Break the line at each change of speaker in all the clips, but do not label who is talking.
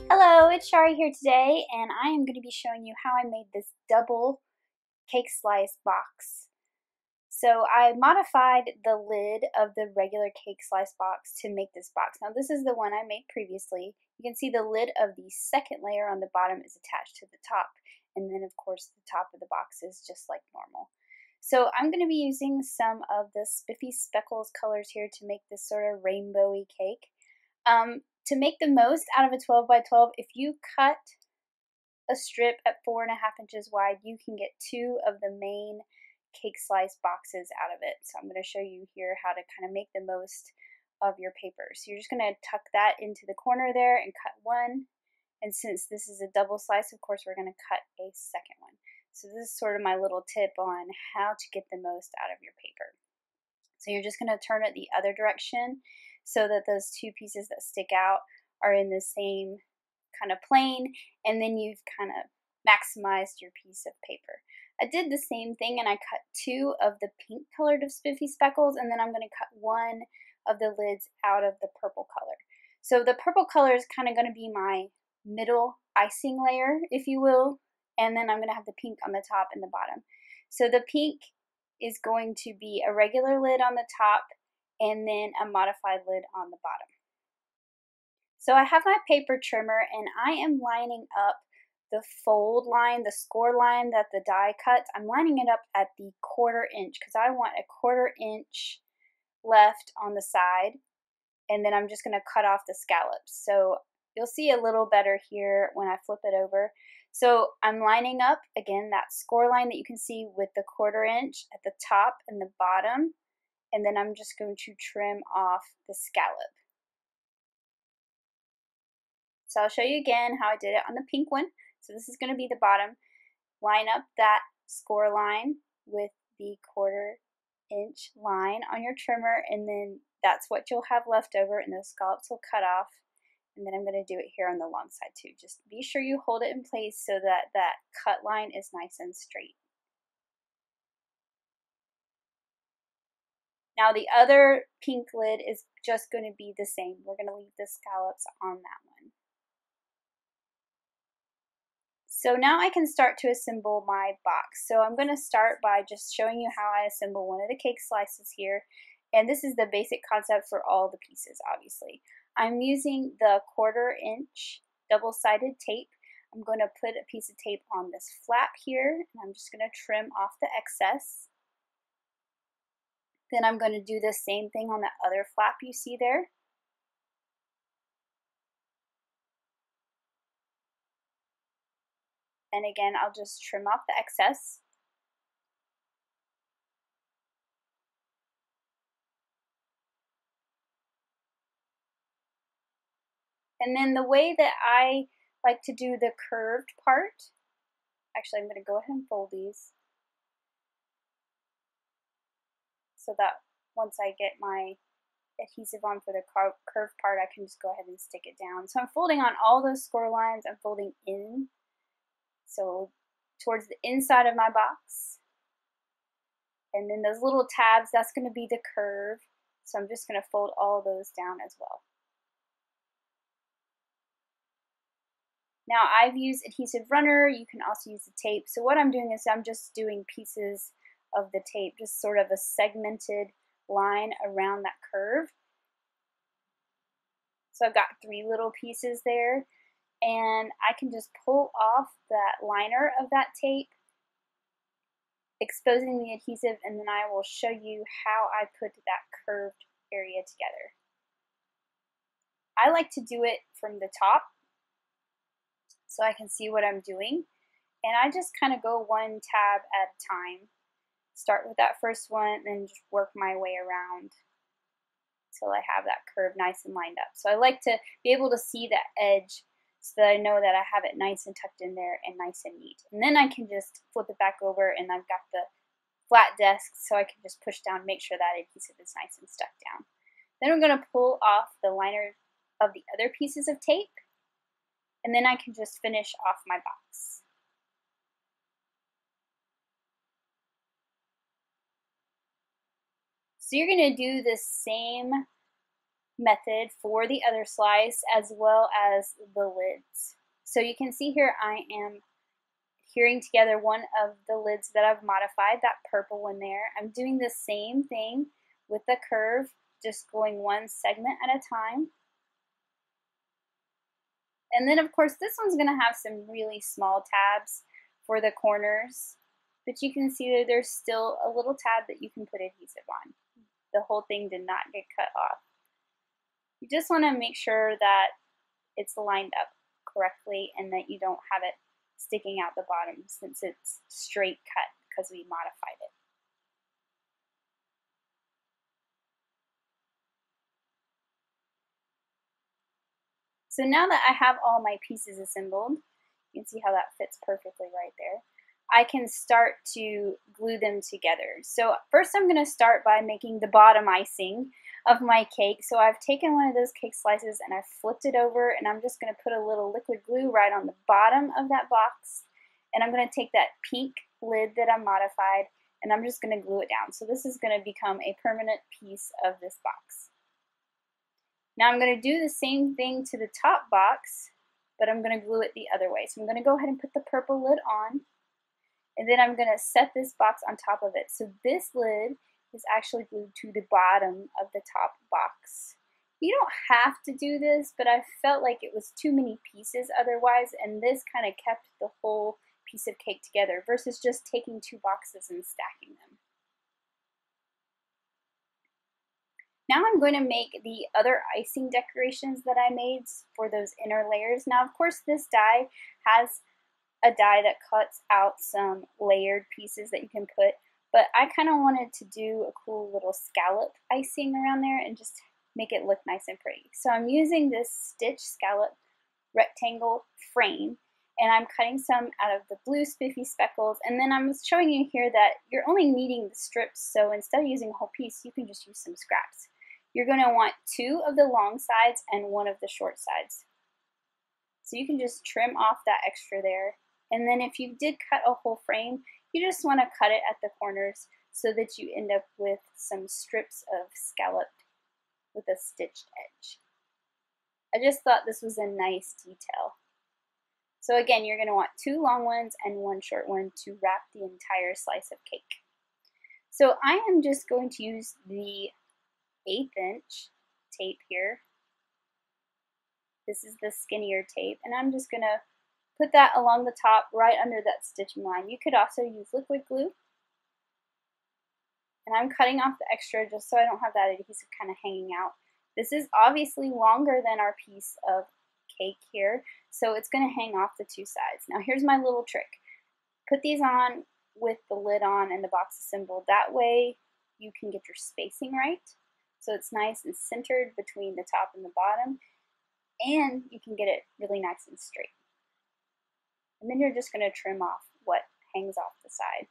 Hello, it's Shari here today, and I am going to be showing you how I made this double cake slice box. So I modified the lid of the regular cake slice box to make this box. Now this is the one I made previously. You can see the lid of the second layer on the bottom is attached to the top, and then of course the top of the box is just like normal. So I'm going to be using some of the spiffy speckles colors here to make this sort of rainbowy cake. To make the most out of a 12 by 12, if you cut a strip at 4.5 inches wide, you can get 2 of the main cake slice boxes out of it. So I'm going to show you here how to kind of make the most of your paper. So you're just going to tuck that into the corner there and cut one. And since this is a double slice, of course, we're going to cut a second one. So this is sort of my little tip on how to get the most out of your paper. So you're just going to turn it the other direction so that those two pieces that stick out are in the same kind of plane, and then you've kind of maximized your piece of paper. I did the same thing and I cut 2 of the pink colored of spiffy speckles, and then I'm going to cut 1 of the lids out of the purple color. So the purple color is kind of going to be my middle icing layer, if you will, and then I'm going to have the pink on the top and the bottom. So the pink is going to be a regular lid on the top and then a modified lid on the bottom. So I have my paper trimmer and I am lining up the fold line, the score line that the die cuts. I'm lining it up at the 1/4 inch because I want a 1/4 inch left on the side, and then I'm just going to cut off the scallops. So you'll see a little better here when I flip it over. So I'm lining up, again, that score line that you can see with the 1/4 inch at the top and the bottom, and then I'm just going to trim off the scallop. So I'll show you again how I did it on the pink one. So this is going to be the bottom. Line up that score line with the 1/4 inch line on your trimmer, and then that's what you'll have left over, and those scallops will cut off. And then I'm going to do it here on the long side too. Just be sure you hold it in place so that that cut line is nice and straight. Now the other pink lid is just going to be the same. We're going to leave the scallops on that one. So now I can start to assemble my box. So I'm going to start by just showing you how I assemble one of the cake slices here. And this is the basic concept for all the pieces, obviously. I'm using the 1/4 inch double-sided tape. I'm going to put a piece of tape on this flap here, and I'm just going to trim off the excess. Then I'm going to do the same thing on that other flap you see there. And again, I'll just trim off the excess. And then the way that I like to do the curved part, actually I'm going to go ahead and fold these so that once I get my adhesive on for the curved part, I can just go ahead and stick it down. So I'm folding on all those score lines. I'm folding in, so towards the inside of my box. And then those little tabs, that's going to be the curve. So I'm just going to fold all those down as well. Now I've used adhesive runner. You can also use the tape. So what I'm doing is I'm just doing pieces of the tape, just sort of a segmented line around that curve. So I've got 3 little pieces there, and I can just pull off that liner of that tape, exposing the adhesive, and then I will show you how I put that curved area together. I like to do it from the top so I can see what I'm doing, and I just kind of go 1 tab at a time. Start with that first one and just work my way around until I have that curve nice and lined up. So I like to be able to see that edge so that I know that I have it nice and tucked in there and nice and neat. And then I can just flip it back over, and I've got the flat desk so I can just push down, make sure that adhesive is nice and stuck down. Then I'm going to pull off the liner of the other pieces of tape, and then I can just finish off my box. So you're going to do the same method for the other slice as well as the lids. So you can see here I am adhering together one of the lids that I've modified, that purple one there. I'm doing the same thing with the curve, just going one segment at a time. And then of course this one's going to have some really small tabs for the corners, but you can see that there's still a little tab that you can put adhesive on. The whole thing did not get cut off. You just want to make sure that it's lined up correctly and that you don't have it sticking out the bottom since it's straight cut because we modified it. So now that I have all my pieces assembled, you can see how that fits perfectly right there. I can start to glue them together. So first I'm going to start by making the bottom icing of my cake. So I've taken one of those cake slices and I've flipped it over, and I'm just going to put a little liquid glue right on the bottom of that box. And I'm going to take that pink lid that I modified and I'm just going to glue it down. So this is going to become a permanent piece of this box. Now I'm going to do the same thing to the top box, but I'm going to glue it the other way. So I'm going to go ahead and put the purple lid on, and then I'm going to set this box on top of it. So this lid is actually glued to the bottom of the top box. You don't have to do this, but I felt like it was too many pieces otherwise, and this kind of kept the whole piece of cake together versus just taking two boxes and stacking them. Now I'm going to make the other icing decorations that I made for those inner layers. Now of course this die has a die that cuts out some layered pieces that you can put, but I kind of wanted to do a cool little scallop icing around there and just make it look nice and pretty. So I'm using this stitch scallop rectangle frame, and I'm cutting some out of the blue spiffy speckles, and then I'm showing you here that you're only needing the strips, so instead of using a whole piece you can just use some scraps. You're going to want 2 of the long sides and 1 of the short sides. So you can just trim off that extra there. And then if you did cut a whole frame, you just want to cut it at the corners so that you end up with some strips of scalloped with a stitched edge. I just thought this was a nice detail. So again, you're going to want 2 long ones and 1 short one to wrap the entire slice of cake. So I am just going to use the 1/8 inch tape here. This is the skinnier tape, and I'm just going to put that along the top right under that stitching line. You could also use liquid glue. And I'm cutting off the extra just so I don't have that adhesive kind of hanging out. This is obviously longer than our piece of cake here, so it's going to hang off the 2 sides. Now here's my little trick. Put these on with the lid on and the box assembled. That way you can get your spacing right. So it's nice and centered between the top and the bottom, and you can get it really nice and straight. And then you're just going to trim off what hangs off the side.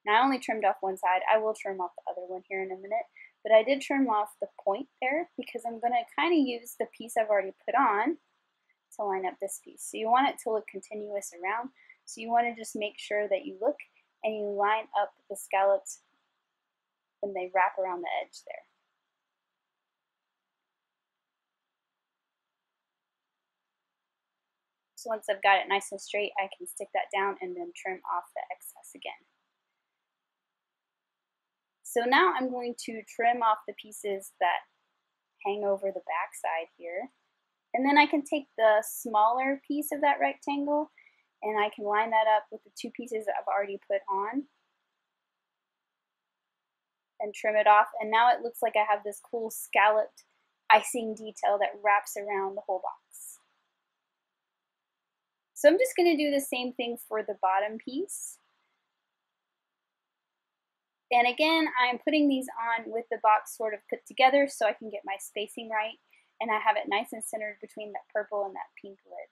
Now I only trimmed off one side. I will trim off the other one here in a minute, but I did trim off the point there because I'm going to kind of use the piece I've already put on to line up this piece. So you want it to look continuous around, so you want to just make sure that you look and you line up the scallops when they wrap around the edge there. So once I've got it nice and straight, I can stick that down and then trim off the excess again. So now I'm going to trim off the pieces that hang over the back side here. And then I can take the smaller piece of that rectangle and I can line that up with the 2 pieces that I've already put on and trim it off. And now it looks like I have this cool scalloped icing detail that wraps around the whole box. So I'm just going to do the same thing for the bottom piece. And again, I'm putting these on with the box sort of put together so I can get my spacing right, and I have it nice and centered between that purple and that pink lid.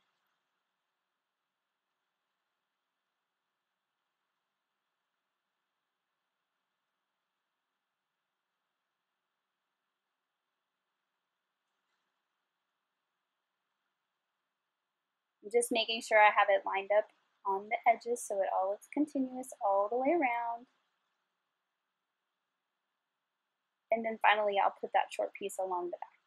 I'm just making sure I have it lined up on the edges so it all looks continuous all the way around. And then finally I'll put that short piece along the back.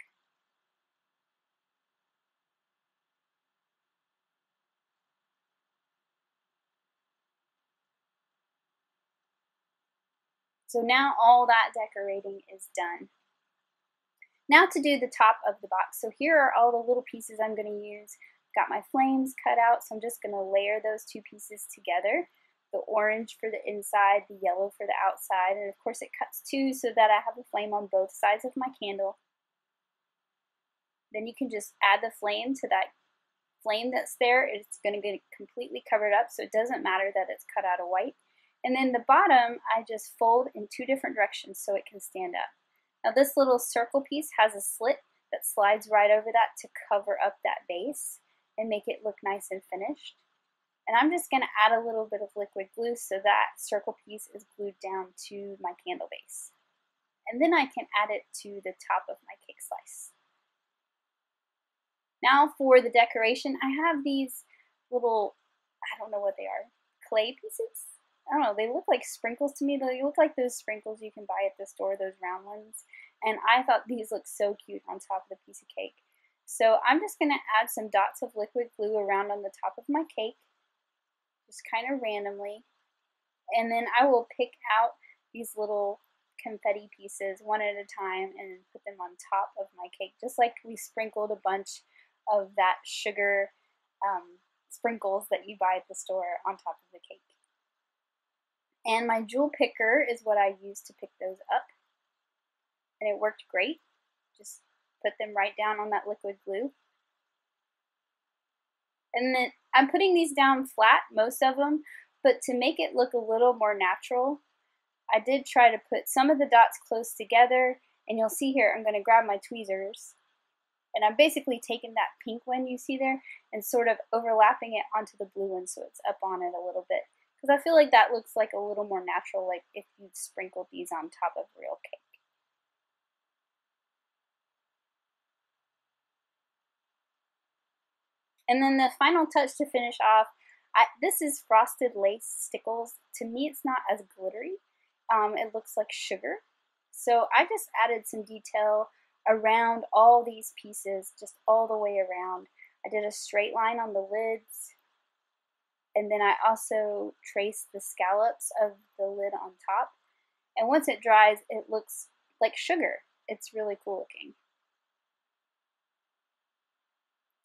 So now all that decorating is done. Now to do the top of the box. So here are all the little pieces I'm going to use. Got my flames cut out, so I'm just going to layer those two pieces together. The orange for the inside, the yellow for the outside, and of course it cuts two so that I have a flame on both sides of my candle. Then you can just add the flame to that flame that's there. It's going to get completely covered up, so it doesn't matter that it's cut out of white. And then the bottom, I just fold in two different directions so it can stand up. Now this little circle piece has a slit that slides right over that to cover up that base and make it look nice and finished. And I'm just going to add a little bit of liquid glue so that circle piece is glued down to my candle base. And then I can add it to the top of my cake slice. Now for the decoration, I have these little, I don't know what they are, clay pieces? I don't know, they look like sprinkles to me. They look like those sprinkles you can buy at the store, those round ones. And I thought these looked so cute on top of the piece of cake. So I'm just going to add some dots of liquid glue around on the top of my cake, just kind of randomly. And then I will pick out these little confetti pieces one at a time and put them on top of my cake, just like we sprinkled a bunch of that sugar sprinkles that you buy at the store on top of the cake. And my jewel picker is what I used to pick those up. And it worked great. Just put them right down on that liquid glue. And then I'm putting these down flat, most of them, but to make it look a little more natural, I did try to put some of the dots close together, and you'll see here I'm going to grab my tweezers, and I'm basically taking that pink one you see there and sort of overlapping it onto the blue one so it's up on it a little bit. Because I feel like that looks like a little more natural, like if you'd sprinkled these on top of real cake. And then the final touch to finish off, this is frosted lace stickles. To me, it's not as glittery. It looks like sugar. So I just added some detail around all these pieces, just all the way around. I did a straight line on the lids. And then I also traced the scallops of the lid on top. And once it dries, it looks like sugar. It's really cool looking.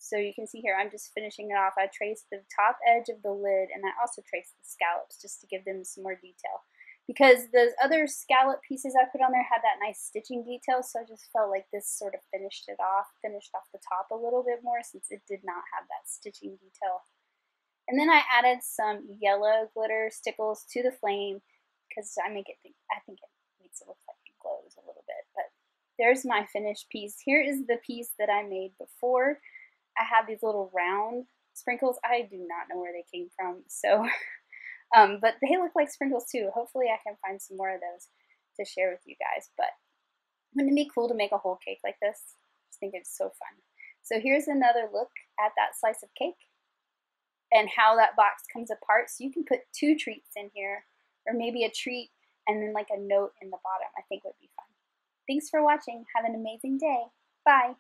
So you can see here, I'm just finishing it off. I traced the top edge of the lid, and I also traced the scallops just to give them some more detail. Because those other scallop pieces I put on there had that nice stitching detail, so I just felt like this sort of finished off the top a little bit more since it did not have that stitching detail. And then I added some yellow glitter stickles to the flame because I think it makes it look like it glows a little bit. But there's my finished piece. Here is the piece that I made before. I have these little round sprinkles. I do not know where they came from, so but they look like sprinkles too. Hopefully I can find some more of those to share with you guys. But wouldn't it be cool to make a whole cake like this? I just think it's so fun. So here's another look at that slice of cake and how that box comes apart. So you can put 2 treats in here, or maybe a treat and then like a note in the bottom. I think would be fun. Thanks for watching. Have an amazing day. Bye.